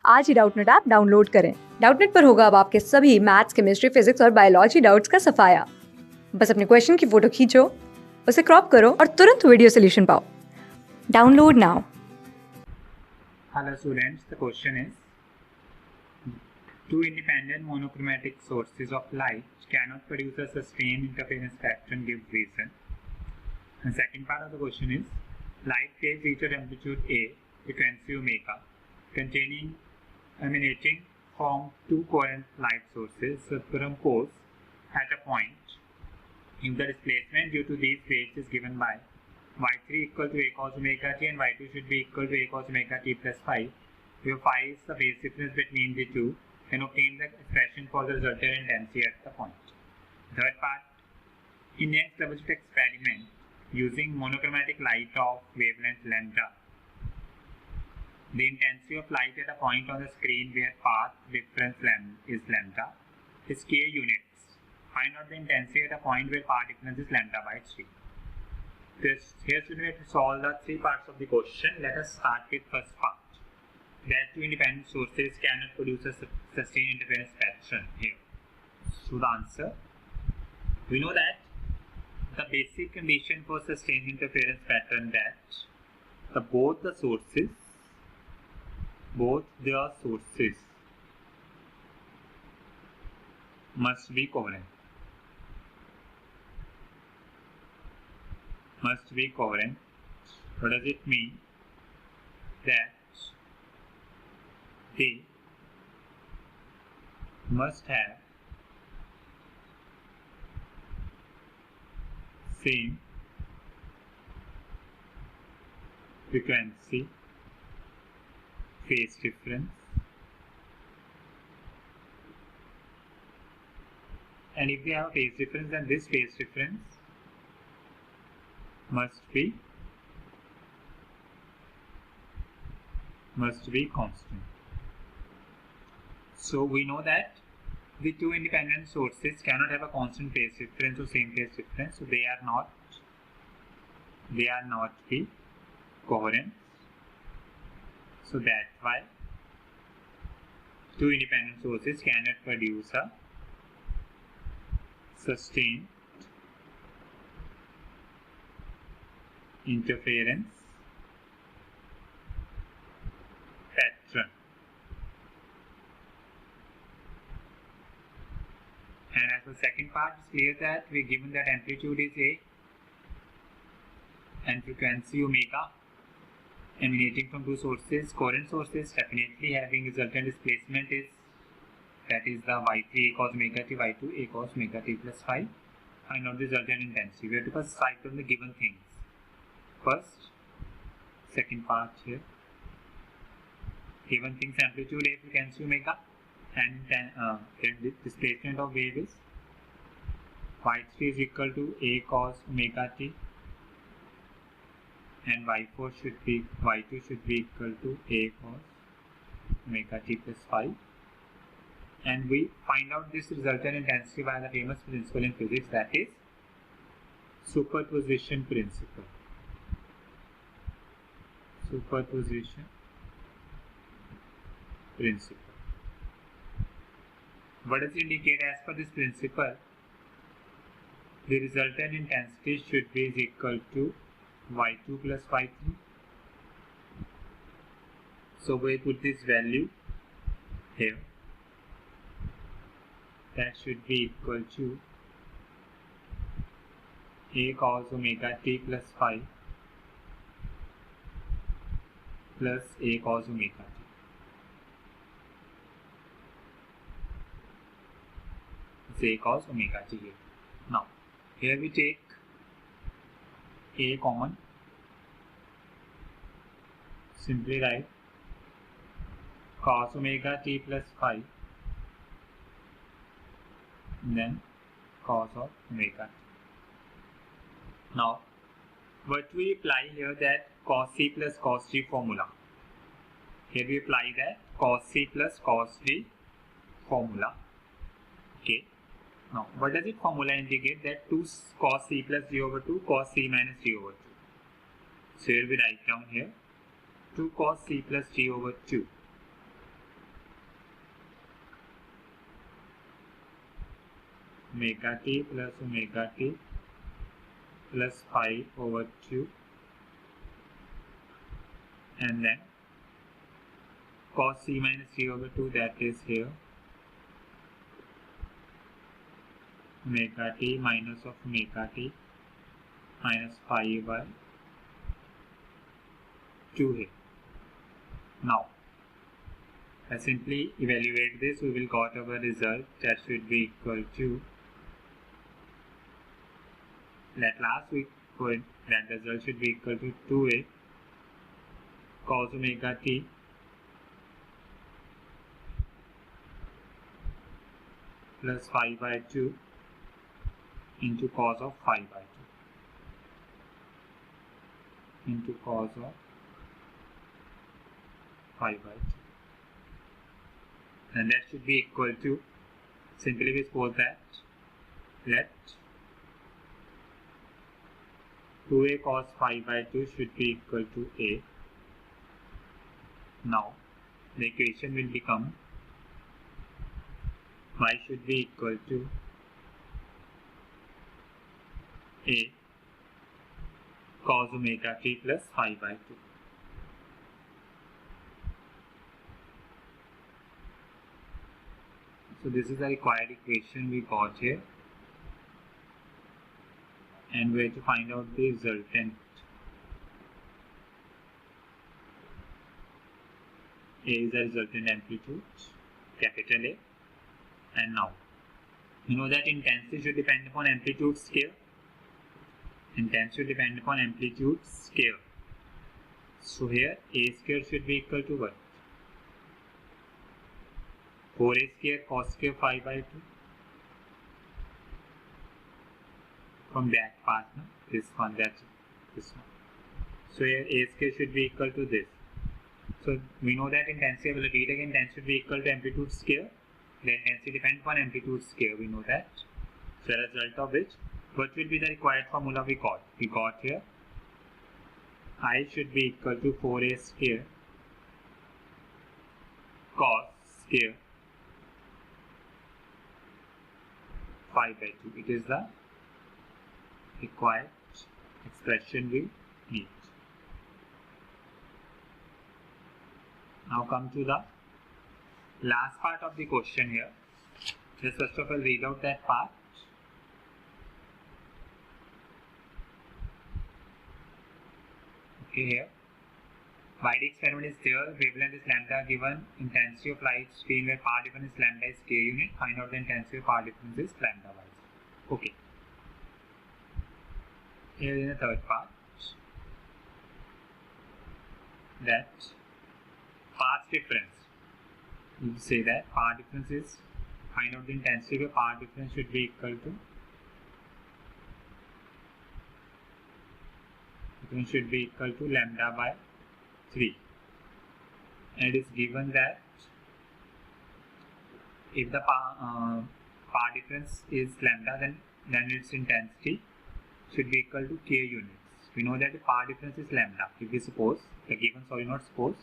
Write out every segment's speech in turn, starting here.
आज ही Doubtnut app download करें। Doubtnut पर होगा अब आपके सभी मैथ्स, केमिस्ट्री, फिजिक्स और बायोलॉजी डाउट्स का सफाया। बस अपने क्वेश्चन की फोटो खींचो, उसे क्रॉप करो और तुरंत वीडियो सोल्यूशन पाओ। Download now. Hello students, the question is, two independent monochromatic sources of light cannot produce a sustained interference pattern, give reason. The second part of the question is, light phase reaches amplitude A, frequency omega, containing emanating from two coherent light sources superpose at a point. If the displacement due to these waves is given by y3 equal to a cos omega t and y2 should be equal to a cos omega t plus phi, where phi is the phase difference between the two, then obtain the expression for the resultant intensity at the point. Third part, in next double-slit experiment using monochromatic light of wavelength lambda, the intensity of light at a point on the screen where path difference is lambda is k units. Find out the intensity at a point where path difference is lambda by 3. Here we have to solve the three parts of the question. Let us start with first part. That two independent sources cannot produce a sustained interference pattern here. So the answer, we know that the basic condition for sustained interference pattern that both the sources must be coherent. What does it mean? That they must have same frequency, phase difference, and if they have a phase difference, then this phase difference must be constant. So we know that the two independent sources cannot have a constant phase difference or same phase difference, so they are not be coherent. So that's why two independent sources cannot produce a sustained interference pattern. And as the second part, it's clear that we given that amplitude is A and frequency omega emanating from two sources, coherent sources, definitely having resultant displacement is, that is the y3 a cos omega t, y2 a cos omega t plus phi. Find out the resultant intensity. We have to first write down the given things. First, second part here. Given things, amplitude A, frequency omega, and the displacement of wave is y3 is equal to a cos omega t, and y2 should be equal to a cos omega t plus phi. And we find out this resultant intensity by the famous principle in physics, that is superposition principle. What does it indicate? As per this principle, the resultant intensity should be equal to y2 plus y3. So we put this value here. That should be equal to a cos omega t plus phi plus a cos omega t. It's a cos omega t here. Now, here we take a common. Simply write cos omega t plus phi, then cos of omega t. Now, what we apply here, that cos c plus cos t formula. Here we apply that cos c plus cos t formula. Okay. Now, what does it formula indicate? That 2 cos c plus d over 2 cos c minus d over 2. So here we write down here 2 cos c plus d over 2 omega t plus phi over 2, and then cos c minus 3 over 2, that is here omega t minus of omega t minus phi by 2 here. Now let's simply evaluate this. We will got our result that should be equal to, that last week that result should be equal to 2a cos omega t plus phi by 2 into cos of phi by 2 into cos of phi by 2, and that should be equal to, simply we suppose that let 2a cos phi by 2 should be equal to a. Now the equation will become y should be equal to a cos omega t plus phi by 2. So this is the required equation we got here, and we have to find out the resultant. A is the resultant amplitude, capital A. And now you know that intensity should depend upon amplitude scale. Intensity should depend upon amplitude scale. So here a square should be equal to what? 4a square cos square phi by 2. From that part, no? This one, that's this one. So here a square should be equal to this. So we know that intensity, I will repeat again, intensity should be equal to amplitude scale. The intensity depends upon amplitude scale, we know that. So as a result of which, what will be the required formula we got? We got here I should be equal to 4a square cos square phi by 2. It is the required expression we need. Now come to the last part of the question here. Just first of all read out that part. Okay, here why the experiment is there, wavelength is lambda, given intensity of light stream where power difference is lambda is k unit, find out the intensity of power difference is lambda wise. Okay, here is the third part, that path difference. You say that power difference is, find out the intensity where power difference should be equal to, it should be equal to lambda by 3, and it is given that if the power difference is lambda, then its intensity should be equal to k units. We know that the power difference is lambda. If we suppose the given solenoid, suppose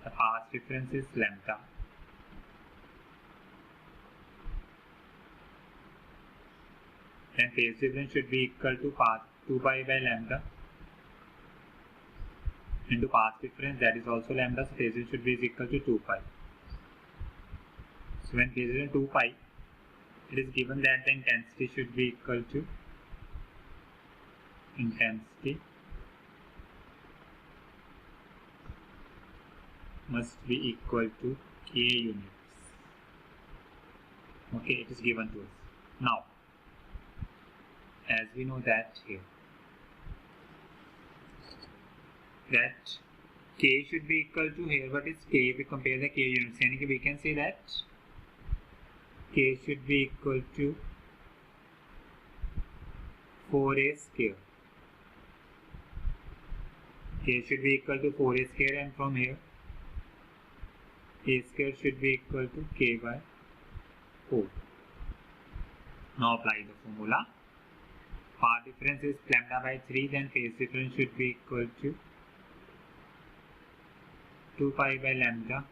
the power difference is lambda, then phase difference should be equal to 2 pi by lambda into path difference, that is also lambda, so phase difference should be equal to 2 pi. So when phase difference 2 pi, it is given that the intensity should be equal to, intensity must be equal to k units. Okay, it is given to us. Now, as we know that here, that k should be equal to, here what is k, we compare the k units, and we can say that k should be equal to 4a square. K should be equal to 4a square, and from here a square should be equal to k by 4. Now apply the formula. Path difference is lambda by 3, then phase difference should be equal to 2 pi by lambda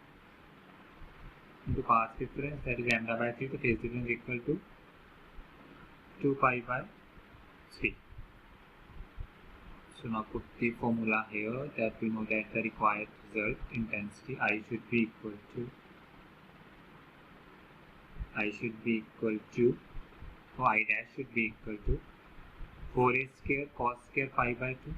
into path difference, that is lambda by 3, so phase difference is equal to 2pi by 3. So now put the formula here that we know that the required result intensity I should be equal to I dash should be equal to 4a square cos square pi by 2.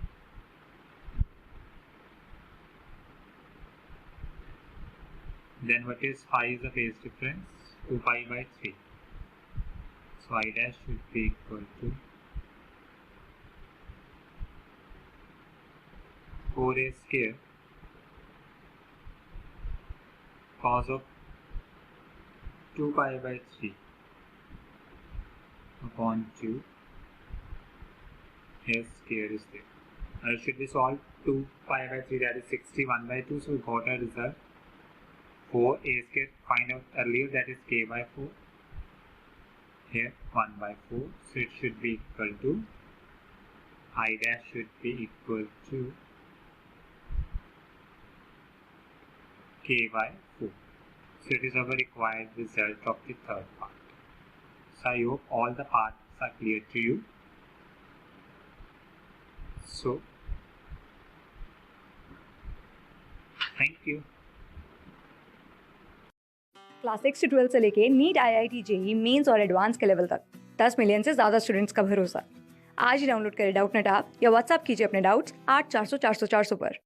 Then what is phi is the phase difference? 2pi by 3. So I dash should be equal to 4a square cos of 2pi by 3 upon 2 a square is there. It should be solved 2pi by 3, that is 61 by 2. So we got a result 4a square, find out earlier, that is k by 4. Here 1 by 4. So it should be equal to I dash should be equal to k by 4. So it is our required result of the third part. So I hope all the parts are clear to you. So thank you. Class 6 से 12 से लेके NEET IIT JEE mains और advance के level तक 10 million से ज़्यादा students का भरोसा। आज ही डाउनलोड करें डाउटनेट ऐप या व्हाट्सएप कीजिए अपने डाउट्स 8400 400 400 पर।